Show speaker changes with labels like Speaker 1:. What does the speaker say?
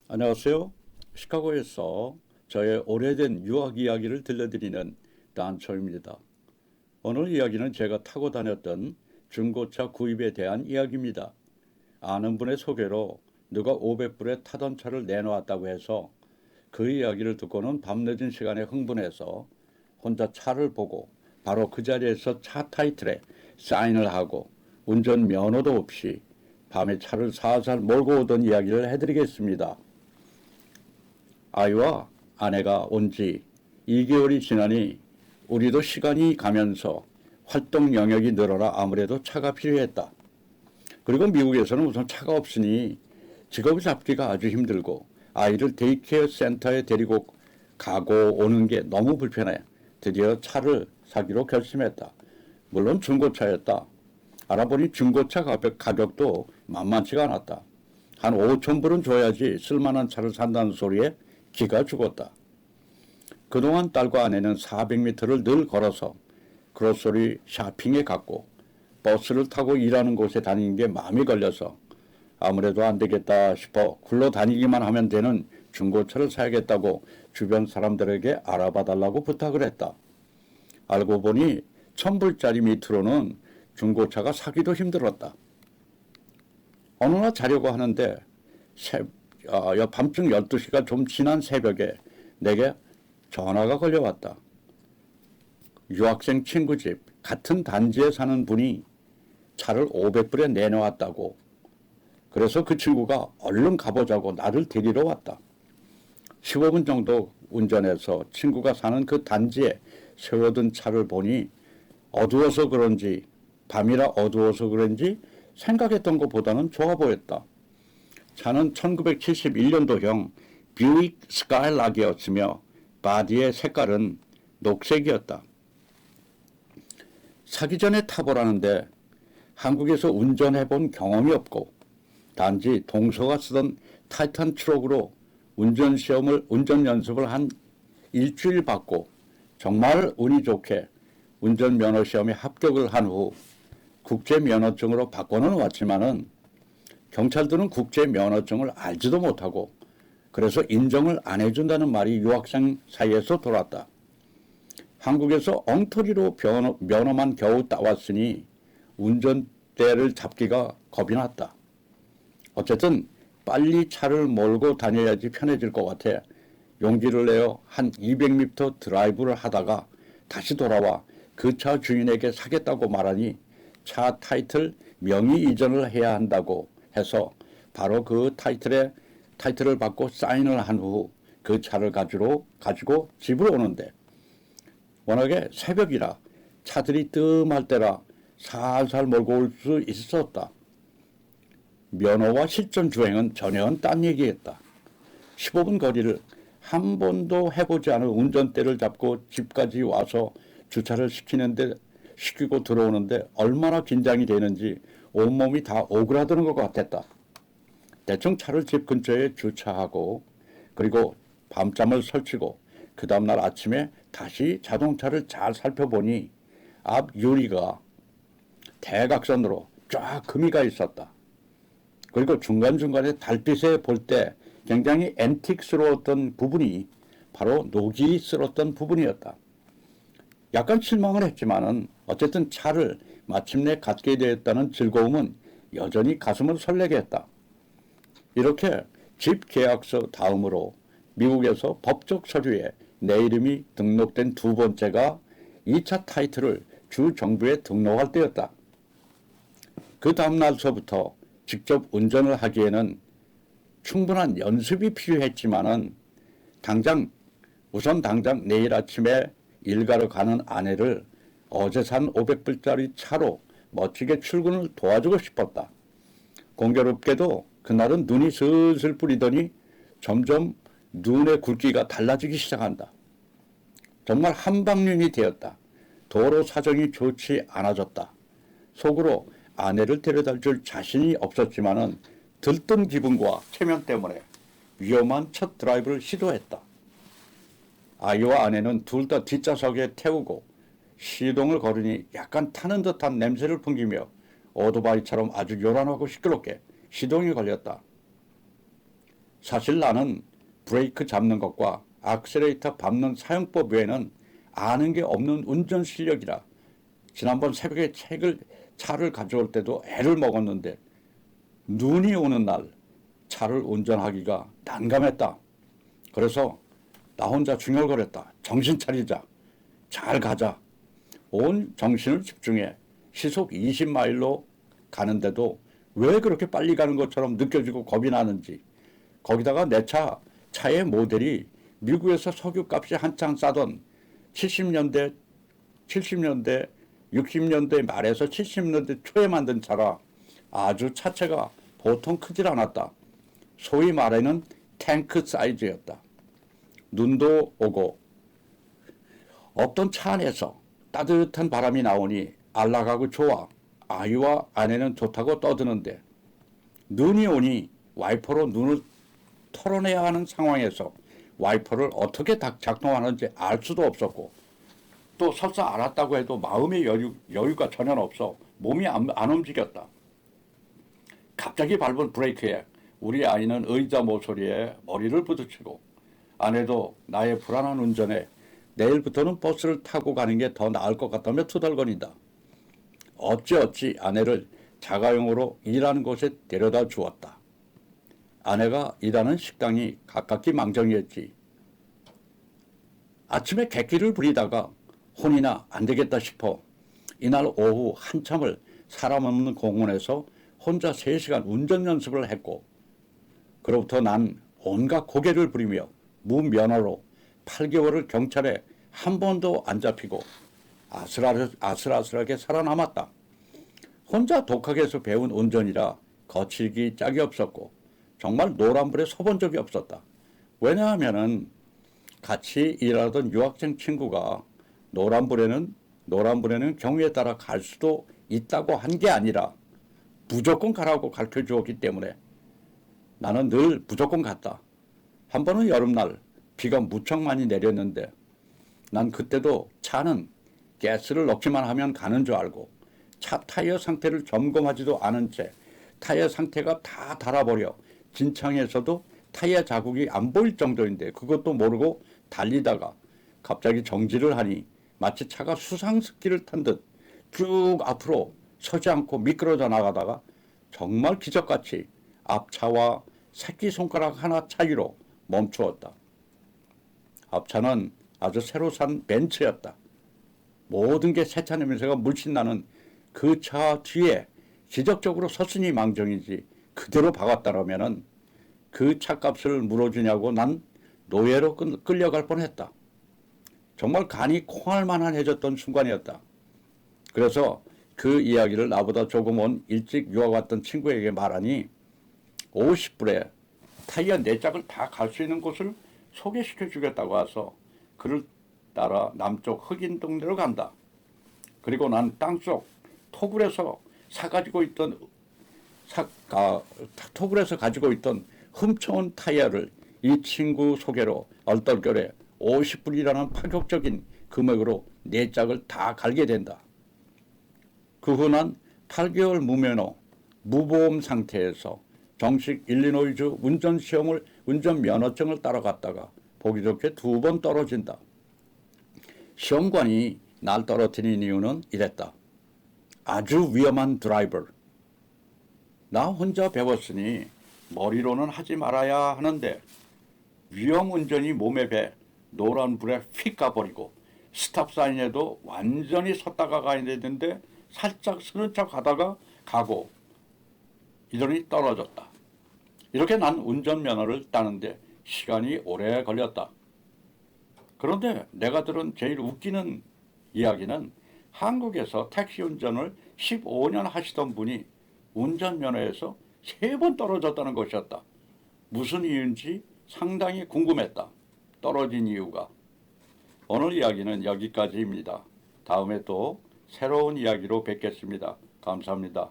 Speaker 1: 안녕하세요. 시카고에서 저의 오래된 유학 이야기를 들려드리는 단초입니다. 오늘 이야기는 제가 타고 다녔던 중고차 구입에 대한 이야기입니다. 아는 분의 소개로 누가 500불에 타던 차를 내놓았다고 해서 그 이야기를 듣고는 밤늦은 시간에 흥분해서 혼자 차를 보고 바로 그 자리에서 차 타이틀에 사인을 하고 운전 면허도 없이 밤에 차를 살살 몰고 오던 이야기를 해드리겠습니다. 아이와 아내가 온 지 2개월이 지나니 우리도 시간이 가면서 활동 영역이 늘어나 아무래도 차가 필요했다. 그리고 미국에서는 우선 차가 없으니 직업을 잡기가 아주 힘들고 아이를 데이케어 센터에 데리고 가고 오는 게 너무 불편해 드디어 차를 사기로 결심했다. 물론 중고차였다. 알아보니 중고차 가격도 만만치가 않았다. 한 5천 불은 줘야지 쓸만한 차를 산다는 소리에 기가 죽었다. 그동안 딸과 아내는 400m를 늘 걸어서 그로소리 쇼핑에 갔고 버스를 타고 일하는 곳에 다니는 게 마음이 걸려서 아무래도 안 되겠다 싶어 굴러다니기만 하면 되는 중고차를 사야겠다고 주변 사람들에게 알아봐 달라고 부탁을 했다. 알고 보니 1,000불짜리 밑으로는 중고차가 사기도 힘들었다. 어느 날 자려고 하는데 밤중 12시가 좀 지난 새벽에 내게 전화가 걸려왔다. 유학생 친구 집 같은 단지에 사는 분이 차를 500불에 내놓았다고. 그래서 그 친구가 얼른 가보자고 나를 데리러 왔다. 15분 정도 운전해서 친구가 사는 그 단지에 세워둔 차를 보니 어두워서 그런지 밤이라 어두워서 그런지 생각했던 것보다는 좋아 보였다. 차는 1971년도형 뷰익 스카일락이었으며 바디의 색깔은 녹색이었다. 사기 전에 타보라는데 한국에서 운전해본 경험이 없고 단지 동서가 쓰던 타이탄 트럭으로 운전 연습을 한 일주일 받고 정말 운이 좋게 운전면허 시험에 합격을 한 후 국제면허증으로 바꿔는 왔지만은 경찰들은 국제면허증을 알지도 못하고 그래서 인정을 안 해준다는 말이 유학생 사이에서 돌았다. 한국에서 엉터리로 면허만 겨우 따왔으니 운전대를 잡기가 겁이 났다. 어쨌든 빨리 차를 몰고 다녀야지 편해질 것 같아 용기를 내어 한 200m 드라이브를 하다가 다시 돌아와 그 차 주인에게 사겠다고 말하니 차 타이틀 명의 이전을 해야 한다고 해서 바로 그 타이틀을 받고 사인을 한 후 그 차를 가지고 집으로 오는데 워낙에 새벽이라 차들이 뜸할 때라 살살 몰고 올 수 있었다. 면허와 실전 주행은 전혀 딴 얘기였다. 15분 거리를 한 번도 해보지 않은 운전대를 잡고 집까지 와서 주차를 시키고 들어오는데 얼마나 긴장이 되는지 온몸이 다 오그라드는 것 같았다. 대충 차를 집 근처에 주차하고 그리고 밤잠을 설치고 그 다음날 아침에 다시 자동차를 잘 살펴보니 앞 유리가 대각선으로 쫙 금이 가 있었다. 그리고 중간중간에 달빛에 볼 때 굉장히 앤틱스러웠던 부분이 바로 녹이 슬었던 부분이었다. 약간 실망을 했지만은 어쨌든 차를 마침내 갖게 되었다는 즐거움은 여전히 가슴을 설레게 했다. 이렇게 집 계약서 다음으로 미국에서 법적 서류에 내 이름이 등록된 두 번째가 2차 타이틀을 주 정부에 등록할 때였다. 그 다음 날서부터 직접 운전을 하기에는 충분한 연습이 필요했지만은 당장 내일 아침에 일가로 가는 아내를 어제 산 500불짜리 차로 멋지게 출근을 도와주고 싶었다. 공교롭게도 그날은 눈이 슬슬 뿌리더니 점점 눈의 굵기가 달라지기 시작한다. 정말 한방눈이 되었다. 도로 사정이 좋지 않아졌다. 속으로 아내를 데려다 줄 자신이 없었지만은 들뜬 기분과 체면 때문에 위험한 첫 드라이브를 시도했다. 아이와 아내는 둘 다 뒷좌석에 태우고 시동을 걸으니 약간 타는 듯한 냄새를 풍기며 오토바이처럼 아주 요란하고 시끄럽게 시동이 걸렸다. 사실 나는 브레이크 잡는 것과 악셀레이터 밟는 사용법 외에는 아는 게 없는 운전 실력이라 지난번 새벽에 차를 가져올 때도 애를 먹었는데 눈이 오는 날 차를 운전하기가 난감했다. 그래서 나 혼자 중얼거렸다. 정신 차리자. 잘 가자. 온 정신을 집중해 시속 20마일로 가는데도 왜 그렇게 빨리 가는 것처럼 느껴지고 겁이 나는지. 거기다가 내 차의 모델이 미국에서 석유값이 한창 싸던 70년대, 60년대 말에서 70년대 초에 만든 차라 아주 차체가 보통 크질 않았다. 소위 말하는 탱크 사이즈였다. 눈도 오고 없던 차 안에서 따뜻한 바람이 나오니 안락하고 좋아. 아이와 아내는 좋다고 떠드는데 눈이 오니 와이퍼로 눈을 털어내야 하는 상황에서 와이퍼를 어떻게 작동하는지 알 수도 없었고 또 설사 알았다고 해도 마음의 여유가 전혀 없어 몸이 안 움직였다. 갑자기 밟은 브레이크에 우리 아이는 의자 모서리에 머리를 부딪히고 아내도 나의 불안한 운전에 내일부터는 버스를 타고 가는 게 더 나을 것 같다며 투덜거린다. 어찌어찌 아내를 자가용으로 일하는 곳에 데려다 주었다. 아내가 일하는 식당이 가깝기 망정이었지. 아침에 객기를 부리다가 혼이나 안 되겠다 싶어 이날 오후 한참을 사람 없는 공원에서 혼자 3시간 운전 연습을 했고 그로부터 난 온갖 고개를 부리며 무면허로 8개월을 경찰에 한 번도 안 잡히고 아슬아슬하게 살아남았다. 혼자 독학해서 배운 운전이라 거칠기 짝이 없었고 정말 노란불에 서본 적이 없었다. 왜냐하면은 같이 일하던 유학생 친구가 노란불에는 경우에 따라 갈 수도 있다고 한 게 아니라 무조건 가라고 가르쳐 주었기 때문에 나는 늘 무조건 갔다. 한 번은 여름날 비가 무척 많이 내렸는데 난 그때도 차는 가스를 넣기만 하면 가는 줄 알고 차 타이어 상태를 점검하지도 않은 채 타이어 상태가 다 닳아버려 진창에서도 타이어 자국이 안 보일 정도인데 그것도 모르고 달리다가 갑자기 정지를 하니 마치 차가 수상스키를 탄 듯 쭉 앞으로 서지 않고 미끄러져 나가다가 정말 기적같이 앞차와 새끼손가락 하나 차이로 멈추었다. 앞차는 아주 새로 산 벤츠였다. 모든 게 새 차 냄새가 물씬 나는 그 차 뒤에 기적적으로 섰으니 망정이지 그대로 박았다라면은 그 차값을 물어주냐고 난 노예로 끌려갈 뻔했다. 정말 간이 콩할 만해졌던 순간이었다. 그래서 그 이야기를 나보다 조금 일찍 유학 왔던 친구에게 말하니 50불에 타이어 4짝을 다 갈 수 있는 곳을 소개시켜 주겠다고 와서 그를 따라 남쪽 흑인 동네로 간다. 그리고 난 땅속 토굴에서 토굴에서 가지고 있던 훔쳐온 타이어를 이 친구 소개로 얼떨결에 50불이라는 파격적인 금액으로 4짝을 다 갈게 된다. 그 후 난 8개월 무면허, 무보험 상태에서 정식 일리노이주 운전면허증을 따라갔다가 보기 좋게 2번 떨어진다. 시험관이 날 떨어뜨린 이유는 이랬다. 아주 위험한 드라이버. 나 혼자 배웠으니 머리로는 하지 말아야 하는데 위험 운전이 몸에 배 노란불에 휙 가버리고 스탑사인에도 완전히 섰다가 가야 되는데 살짝 서는 척 하다가 가고 이러니 떨어졌다. 이렇게 난 운전면허를 따는데 시간이 오래 걸렸다. 그런데 내가 들은 제일 웃기는 이야기는 한국에서 택시 운전을 15년 하시던 분이 운전면허에서 3번 떨어졌다는 것이었다. 무슨 이유인지 상당히 궁금했다. 떨어진 이유가. 오늘 이야기는 여기까지입니다. 다음에 또 새로운 이야기로 뵙겠습니다. 감사합니다.